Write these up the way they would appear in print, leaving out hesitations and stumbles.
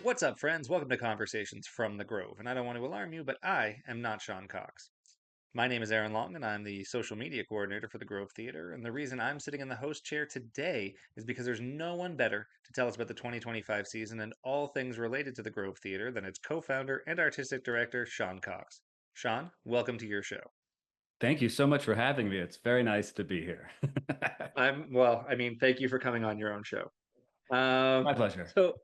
What's up, friends? Welcome to Conversations from the Grove. And I don't want to alarm you, but I am not Sean Cox. My name is Aaron Long, and I'm the social media coordinator for the Grove Theater. And the reason I'm sitting in the host chair today is because there's no one better to tell us about the 2025 season and all things related to the Grove Theater than its co founder and artistic director, Sean Cox. Sean, welcome to your show. Thank you so much for having me. It's very nice to be here. Thank you for coming on your own show. Um, My pleasure. so,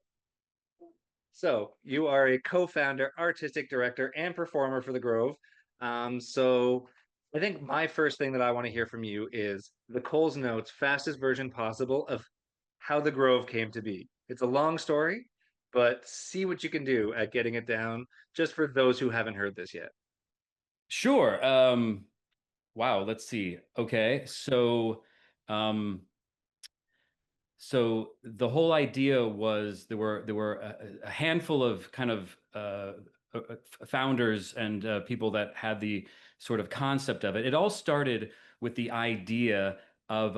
So you are a co-founder, artistic director, and performer for the Grove. So I think my first thing that I want to hear from you is the Coles Notes fastest version possible of how the Grove came to be. It's a long story, but see what you can do at getting it down just for those who haven't heard this yet. Sure. Wow, let's see. Okay. Um, so the whole idea was there were a handful of kind of founders and people that had the sort of concept of it. It all started with the idea of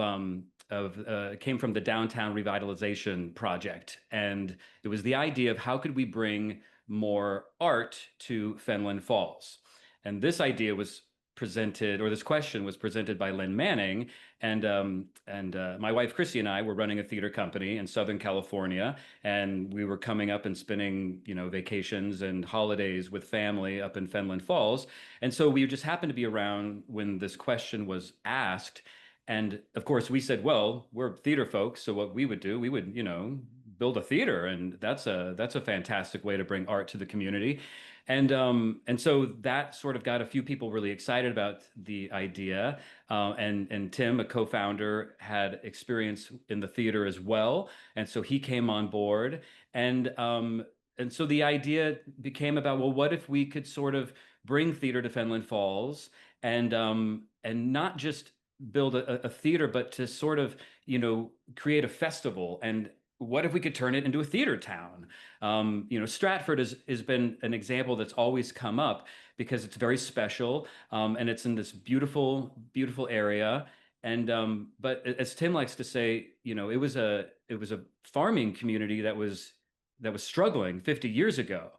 it came from the downtown revitalization project, and it was the idea of how could we bring more art to Fenland Falls. And this idea was presented, or this question was presented by Lynn Manning, and my wife Chrissy and I were running a theater company in Southern California, and we were coming up and spending, vacations and holidays with family up in Fenland Falls. And so we just happened to be around when this question was asked. And of course, we said, well, we're theater folks, so what we would do, we would, build a theater, and that's a fantastic way to bring art to the community. And so that sort of got a few people really excited about the idea. And Tim, a co-founder, had experience in the theater as well, and so he came on board. And so the idea became about, well, what if we could sort of bring theater to Fenland Falls, and not just build a theater, but to sort of, create a festival. And what if we could turn it into a theater town? Stratford has been an example that's always come up because it's very special, and it's in this beautiful, beautiful area. But as Tim likes to say, it was a farming community that was struggling 50 years ago.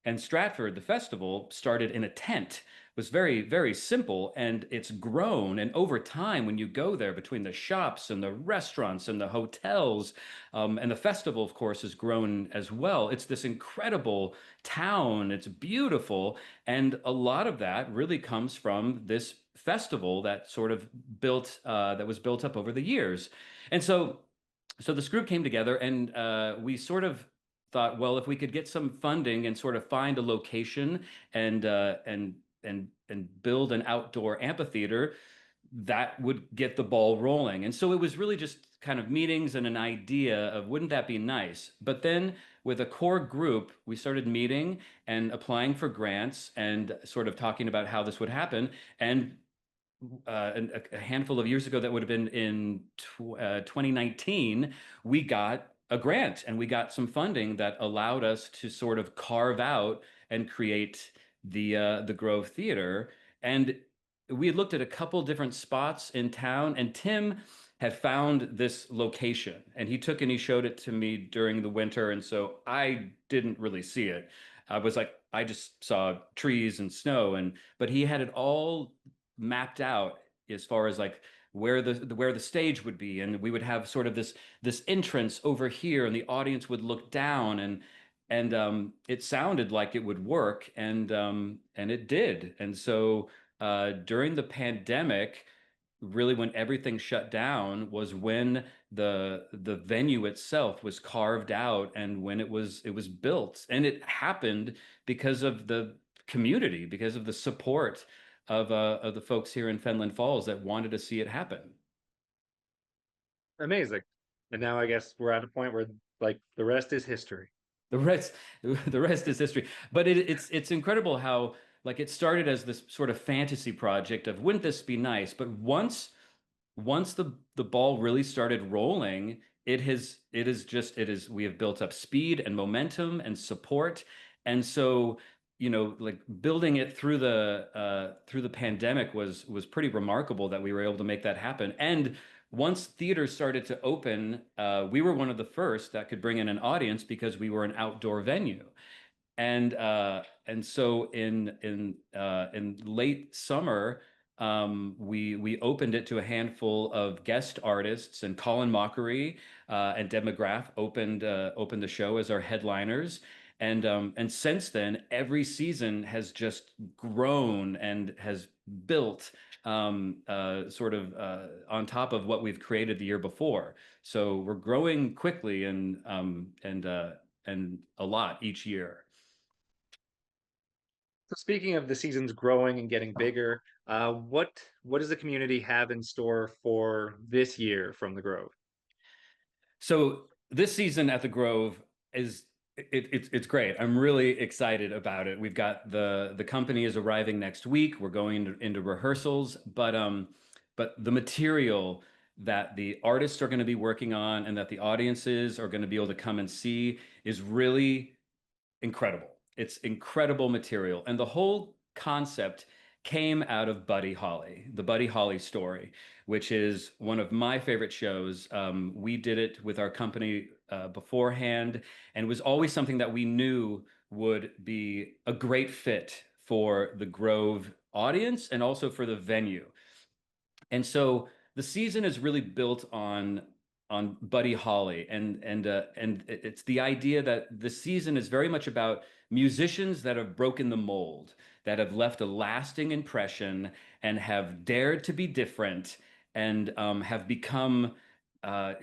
And Stratford, the festival, started in a tent. It was very, very simple, and it's grown. And over time, when you go there, between the shops and the restaurants and the hotels, and the festival, of course, has grown as well. It's this incredible town. It's beautiful. And a lot of that really comes from this festival that sort of that was built up over the years. And so this group came together, and we sort of thought, well, if we could get some funding and sort of find a location and build an outdoor amphitheater, that would get the ball rolling. And so it was really just kind of meetings and an idea of wouldn't that be nice? But then with a core group, we started meeting and applying for grants and sort of talking about how this would happen. And a handful of years ago, that would have been in 2019, we got a grant and we got some funding that allowed us to sort of carve out and create the Grove Theater. And we had looked at a couple different spots in town, and Tim had found this location, and he took and he showed it to me during the winter, and so I didn't really see it. I was like, I just saw trees and snow, and but he had it all mapped out as far as like where the stage would be, and we would have sort of this entrance over here, and the audience would look down, and it sounded like it would work, and it did. And so during the pandemic, really when everything shut down was when the venue itself was carved out and when it was built, and it happened because of the community, because of the support of the folks here in Fenland Falls that wanted to see it happen. Amazing. And now I guess we're at a point where like the rest is history. The rest, the rest is history. But it's incredible how like it started as this sort of fantasy project of wouldn't this be nice? But once the ball really started rolling, it is we have built up speed and momentum and support. And so, like building it through the pandemic was pretty remarkable that we were able to make that happen. And once theaters started to open, we were one of the first that could bring in an audience because we were an outdoor venue. And so in late summer, we opened it to a handful of guest artists, and Colin Mockery and Deb McGrath opened the show as our headliners. And since then, every season has just grown and has built on top of what we've created the year before. So we're growing quickly and a lot each year. So speaking of the seasons growing and getting bigger, what does the community have in store for this year from the Grove? So this season at the Grove is it's great. I'm really excited about it. We've got the company is arriving next week. We're going into rehearsals, but the material that the artists are going to be working on and that the audiences are going to be able to come and see is really incredible. It's incredible material. And the whole concept came out of Buddy Holly, the Buddy Holly story, which is one of my favorite shows. We did it with our company beforehand, and it was always something that we knew would be a great fit for the Grove audience and also for the venue. And so the season is really built on Buddy Holly, and it's the idea that the season is very much about musicians that have broken the mold, that have left a lasting impression, and have dared to be different, and have become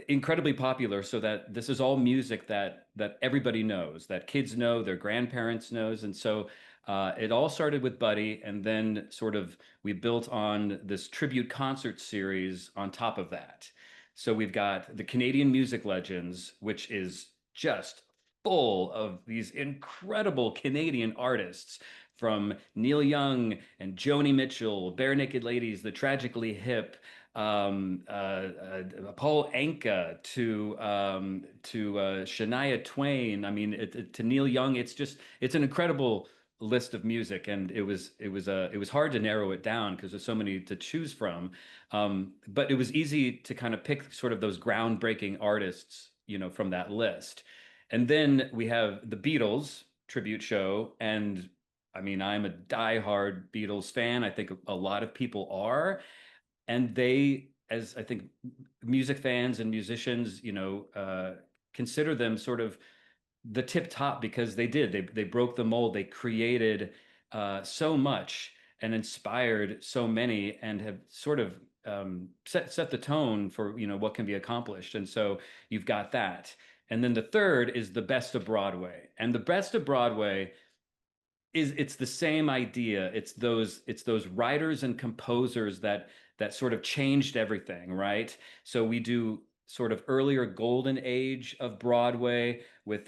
incredibly popular. So that this is all music that everybody knows, that kids know, their grandparents knows, and so it all started with Buddy, and then sort of we built on this tribute concert series on top of that. So we've got the Canadian music legends, which is just full of these incredible Canadian artists from Neil Young and Joni Mitchell, Bare Naked Ladies, The Tragically Hip, Paul Anka to Shania Twain. I mean, to Neil Young. It's an incredible list of music, and it was hard to narrow it down because there's so many to choose from. But it was easy to kind of pick sort of those groundbreaking artists, from that list. And then we have the Beatles tribute show, and I mean, I'm a diehard Beatles fan. I think a lot of people are, and they, as I think music fans and musicians, consider them sort of the tip top because they broke the mold. They created so much and inspired so many, and have sort of set the tone for what can be accomplished. And so you've got that. And then the third is the best of Broadway, and the best of Broadway it's the same idea. It's those writers and composers that sort of changed everything, right? So we do sort of earlier golden age of Broadway with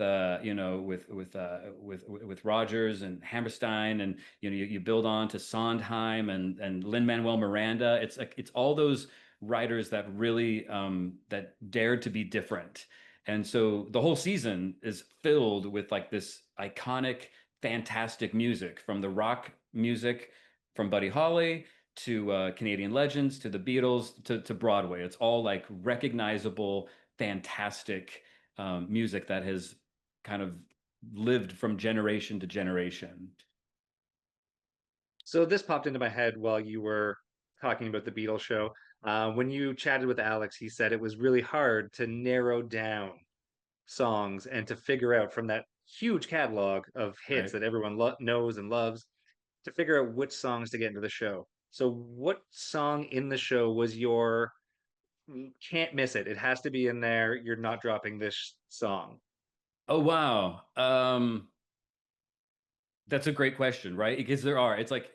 with Rogers and Hammerstein, and you build on to Sondheim and Lin-Manuel Miranda. It's all those writers that really that dared to be different. And so the whole season is filled with like this iconic, fantastic music, from the rock music from Buddy Holly to Canadian legends to the Beatles to Broadway. It's all like recognizable, fantastic music that has kind of lived from generation to generation. So this popped into my head while you were talking about the Beatles show. When you chatted with Alex, he said it was really hard to narrow down songs and to figure out from that huge catalog of hits Right. that everyone knows and loves to figure out which songs to get into the show. So, what song in the show was your can't miss it? It has to be in there. You're not dropping this song. Oh wow. That's a great question, right? Because it's like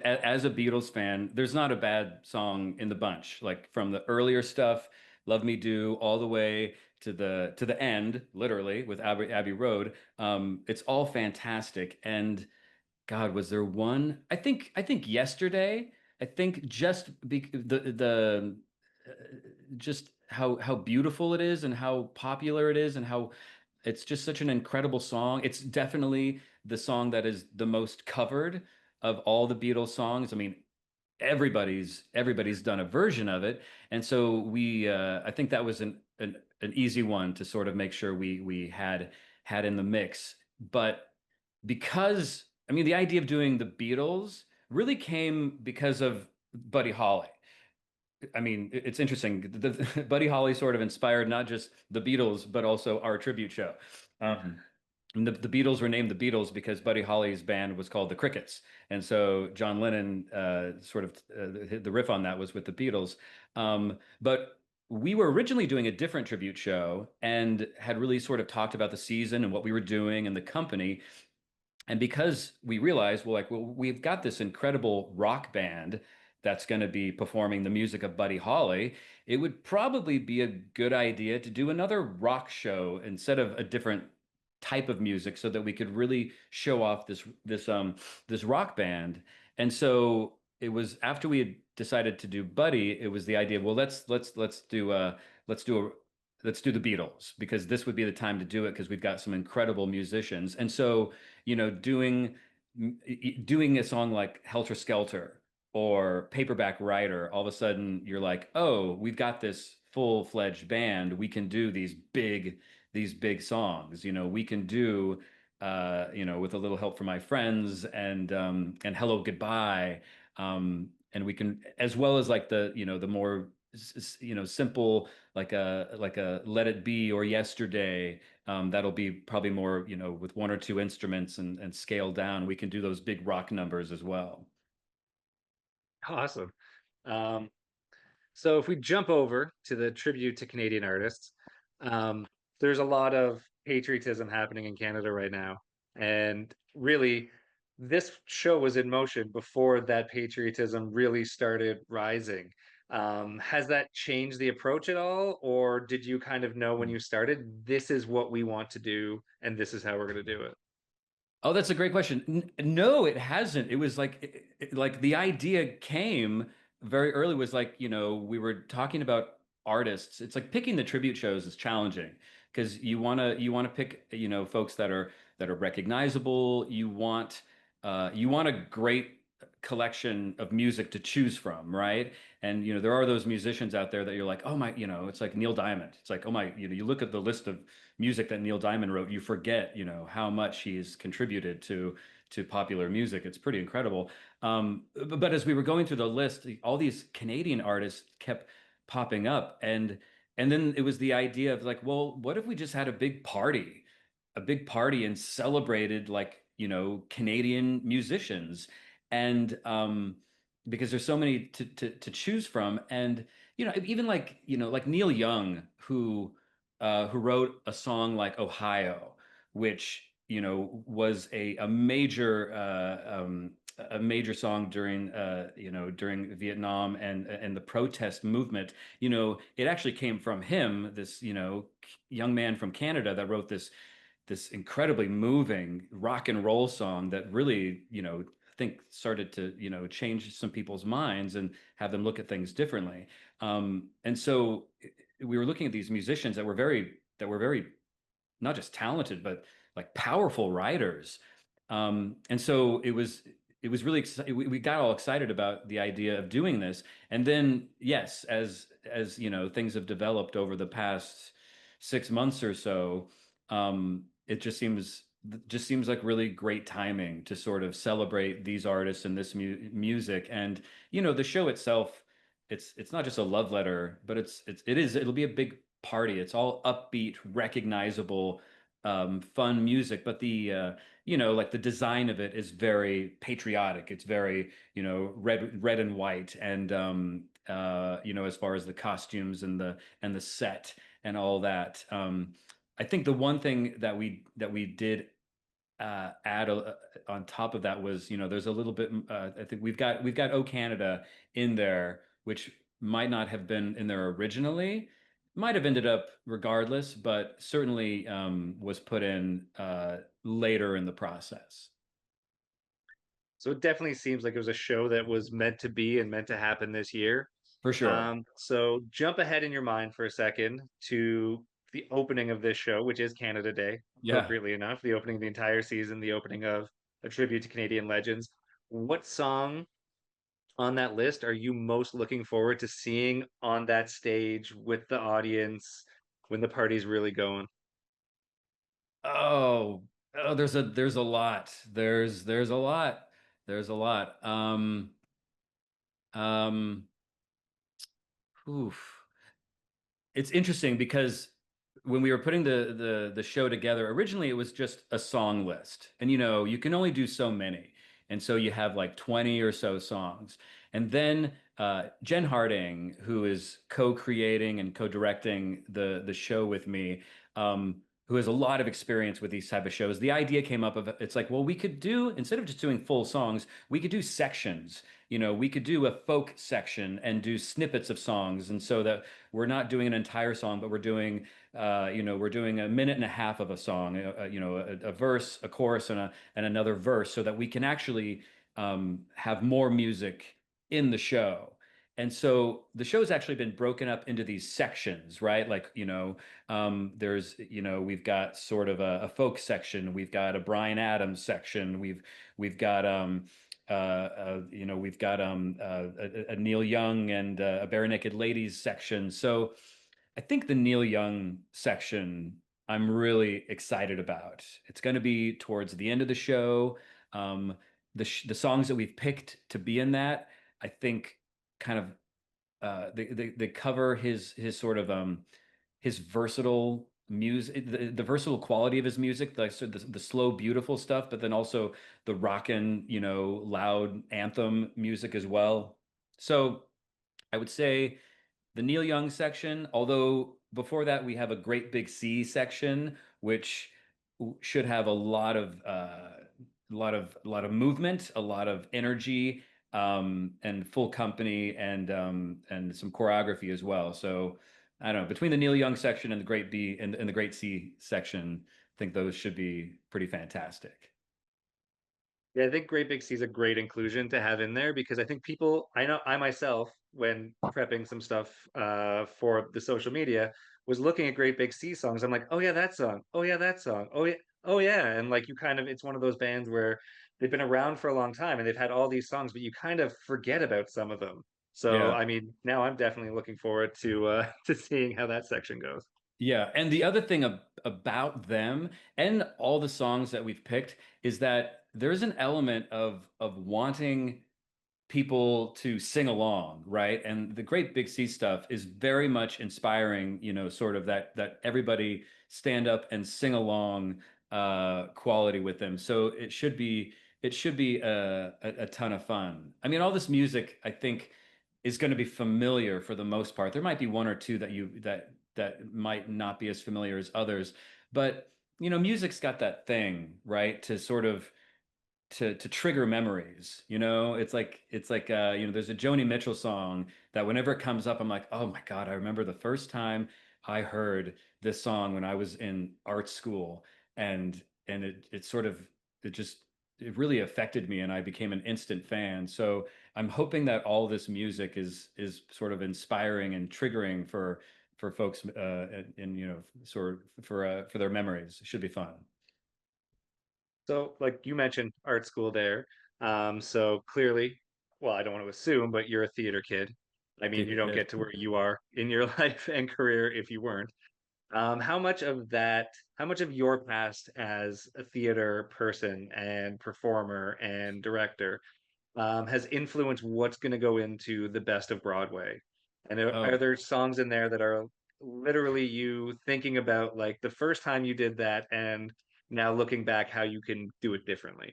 as a Beatles fan, there's not a bad song in the bunch. Like from the earlier stuff, "Love Me Do," all the way to the end, literally with Abbey Road. It's all fantastic. And God, was there one? I think yesterday. I think the just how beautiful it is and how popular it is and how it's just such an incredible song. It's definitely the song that is the most covered of all the Beatles songs. I mean, everybody's done a version of it, and so we I think that was an easy one to sort of make sure we had in the mix. But because I mean the idea of doing the Beatles really came because of Buddy Holly. I mean, it's interesting. Buddy Holly sort of inspired not just the Beatles, but also our tribute show. Um, and the Beatles were named the Beatles because Buddy Holly's band was called the Crickets. And so John Lennon sort of the riff on that was with the Beatles. But we were originally doing a different tribute show and had really sort of talked about the season and what we were doing and the company. And because we realized, well, we've got this incredible rock band that's going to be performing the music of Buddy Holly, it would probably be a good idea to do another rock show instead of a different type of music so that we could really show off this rock band. And so it was after we had decided to do Buddy, it was the idea, well, let's do a let's do the Beatles because this would be the time to do it because we've got some incredible musicians. And so doing a song like Helter Skelter or Paperback Writer, all of a sudden you're like, oh, we've got this full-fledged band. We can do these big songs. We can do with a little help from my friends and Hello Goodbye. And we can, as well as like the more simple like a Let It Be or Yesterday. That'll be probably more, with one or two instruments and scaled down. We can do those big rock numbers as well. Awesome. Um, So if we jump over to the tribute to Canadian artists, um, there's a lot of patriotism happening in Canada right now. And really, this show was in motion before that patriotism really started rising. Has that changed the approach at all? Or did you kind of know when you started, this is what we want to do, and this is how we're going to do it? Oh, that's a great question. No, it hasn't. It was like the idea came very early was like, we were talking about artists. It's like picking the tribute shows is challenging because you want to pick, folks that are recognizable. You want a great collection of music to choose from, right? And there are those musicians out there that you're like, oh my, it's like Neil Diamond. It's like, oh my, you look at the list of music that Neil Diamond wrote, you forget, how much he's contributed to popular music. It's pretty incredible. But as we were going through the list, all these Canadian artists kept popping up, and then it was the idea of like, well, what if we just had a big party and celebrated like Canadian musicians, and because there's so many to choose from, and even like Neil Young who wrote a song like Ohio, which was a major song during Vietnam and the protest movement. It actually came from him, this young man from Canada that wrote this incredibly moving rock and roll song that really, I think started to, change some people's minds and have them look at things differently. And so we were looking at these musicians that were very not just talented, but like powerful writers. And so it was really we got all excited about the idea of doing this. And then yes, as things have developed over the past 6 months or so, it just seems like really great timing to sort of celebrate these artists and this music. And the show itself, it's not just a love letter, but it'll be a big party. It's all upbeat, recognizable, fun music, but like the design of it is very patriotic. It's very, red and white, and as far as the costumes and the set and all that. I think the one thing that we did add on top of that was, there's a little bit. I think we've got "O Canada" in there, which might not have been in there originally, might have ended up regardless, but certainly was put in later in the process. So it definitely seems like it was a show that was meant to be and meant to happen this year. For sure. So jump ahead in your mind for a second to the opening of this show, which is Canada Day, Yeah. appropriately enough, the opening of the entire season, the opening of a tribute to Canadian legends. What song on that list are you most looking forward to seeing on that stage with the audience when the party's really going? Oh, oh, there's a lot. There's a lot. There's a lot. Um, oof. It's interesting because when we were putting the show together, originally it was just a song list. And you can only do so many. And so you have like 20 or so songs. And then Jen Harding, who is co-creating and co-directing the show with me, who has a lot of experience with these type of shows, the idea came up of it's like, well, we could do, instead of just doing full songs, we could do sections. We could do a folk section and do snippets of songs. And so that we're not doing an entire song, but we're doing a minute and a half of a song, a verse, a chorus, and another verse, so that we can actually have more music in the show. And so the show's actually been broken up into these sections, right? Like, we've got sort of a folk section, we've got a Bryan Adams section, we've got we've got a Neil Young and a Bare Naked Ladies section. So I think the Neil Young section I'm really excited about. It's going to be towards the end of the show. Um, the songs that we've picked to be in that, I think, kind of they cover his sort of his versatile music, the versatile quality of his music, like so the slow, beautiful stuff, but then also the rockin', loud anthem music as well. So I would say the Neil Young section, although before that we have a Great Big Sea section, which should have a lot of movement, a lot of energy, and full company and some choreography as well. So I don't know, between the Neil Young section and the Great B and the Great C section, I think those should be pretty fantastic. Yeah, I think Great Big Sea is a great inclusion to have in there because I think people, I know I myself, when prepping some stuff for the social media, was looking at Great Big Sea songs. I'm like, oh yeah, that song. Oh yeah, that song. Oh yeah. And like you kind of, it's one of those bands where they've been around for a long time and they've had all these songs, but you kind of forget about some of them. So Yeah. I mean, now I'm definitely looking forward to to seeing how that section goes. Yeah, and the other thing about them and all the songs that we've picked is that there's an element of wanting people to sing along, right? And the Great Big Sea stuff is very much inspiring, sort of that everybody stand up and sing along quality with them. So it should be a ton of fun. I mean, all this music, I think, is going to be familiar for the most part. There might be one or two that might not be as familiar as others, but music's got that thing, right? To sort of to trigger memories. There's a Joni Mitchell song that whenever it comes up, I'm like, oh my God, I remember the first time I heard this song when I was in art school, and it sort of it really affected me, and I became an instant fan. So I'm hoping that all this music is sort of inspiring and triggering for folks, and sort of for their memories. It should be fun. So, like you mentioned, art school there. So clearly, well, I don't want to assume, but you're a theater kid. I mean, you Theater don't kid. get to where you are in your life and career if you weren't. How much of that, how much of your past as a theater person and performer and director has influenced what's going to go into the best of Broadway? And are Oh. there songs in there that are literally you thinking about like the first time you did that and now looking back how you can do it differently?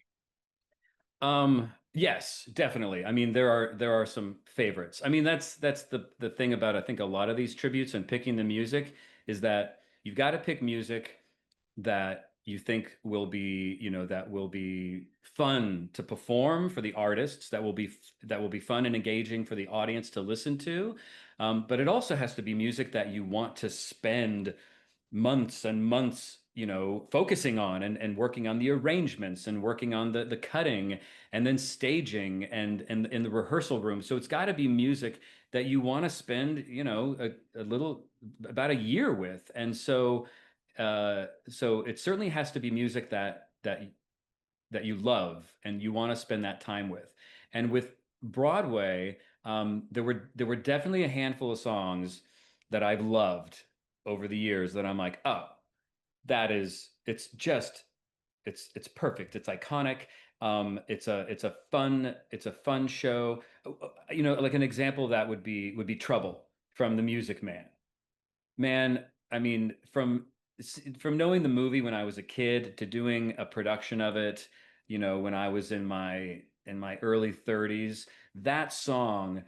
Yes, definitely. I mean, there are some favorites. I mean, that's the thing about I think a lot of these tributes and picking the music is that you've got to pick music that you think that will be fun to perform for the artists, that will be fun and engaging for the audience to listen to. But it also has to be music that you want to spend months and months, focusing on and working on the arrangements and working on the cutting and then staging and in the rehearsal room. So it's got to be music that you want to spend, a little about a year with. And so it certainly has to be music that you love and you want to spend that time with. And Broadway, there were definitely a handful of songs that I've loved over the years that I'm like, oh, it's just it's perfect. It's iconic. It's a fun show. Like an example of that would be Trouble from The Music Man. Man, I mean, from knowing the movie when I was a kid to doing a production of it, when I was in my early 30s, that song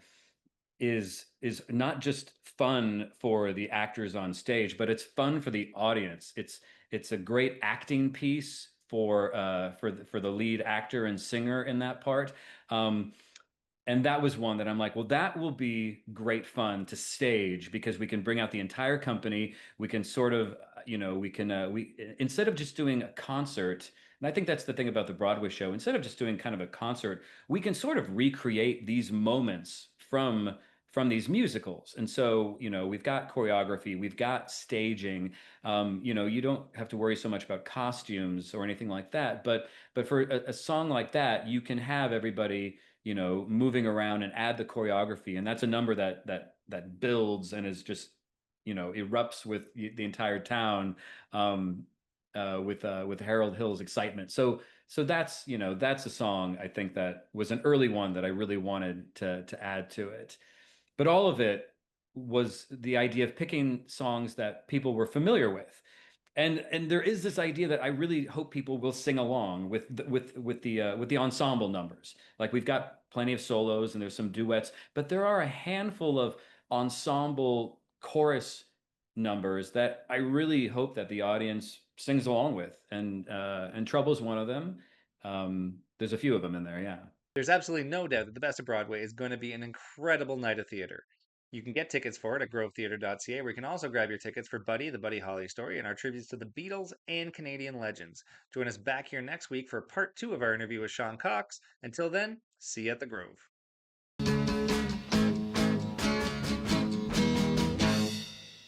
is not just fun for the actors on stage, but it's fun for the audience. It's a great acting piece for the lead actor and singer in that part. Um, and that was one that I'm like, well, that will be great fun to stage because we can bring out the entire company. We can sort of, we instead of just doing a concert, and I think that's the thing about the Broadway show, instead of just doing kind of a concert, we can sort of recreate these moments from these musicals. And so, we've got choreography, we've got staging. You don't have to worry so much about costumes or anything like that. But for a song like that, you can have everybody moving around and add the choreography. And that's a number that builds and is just, erupts with the entire town with Harold Hill's excitement. So that's a song I think that was an early one that I really wanted to add to it. But all of it was the idea of picking songs that people were familiar with. And there is this idea that I really hope people will sing along with the ensemble numbers. Like we've got plenty of solos and there's some duets, but there are a handful of ensemble chorus numbers that I really hope that the audience sings along with. And Trouble's one of them. There's a few of them in there, yeah. There's absolutely no doubt that the Best of Broadway is going to be an incredible night of theater. You can get tickets for it at grovetheater.ca, where you can also grab your tickets for Buddy, the Buddy Holly story, and our tributes to the Beatles and Canadian legends. Join us back here next week for part two of our interview with Sean Cox. Until then, see you at the Grove.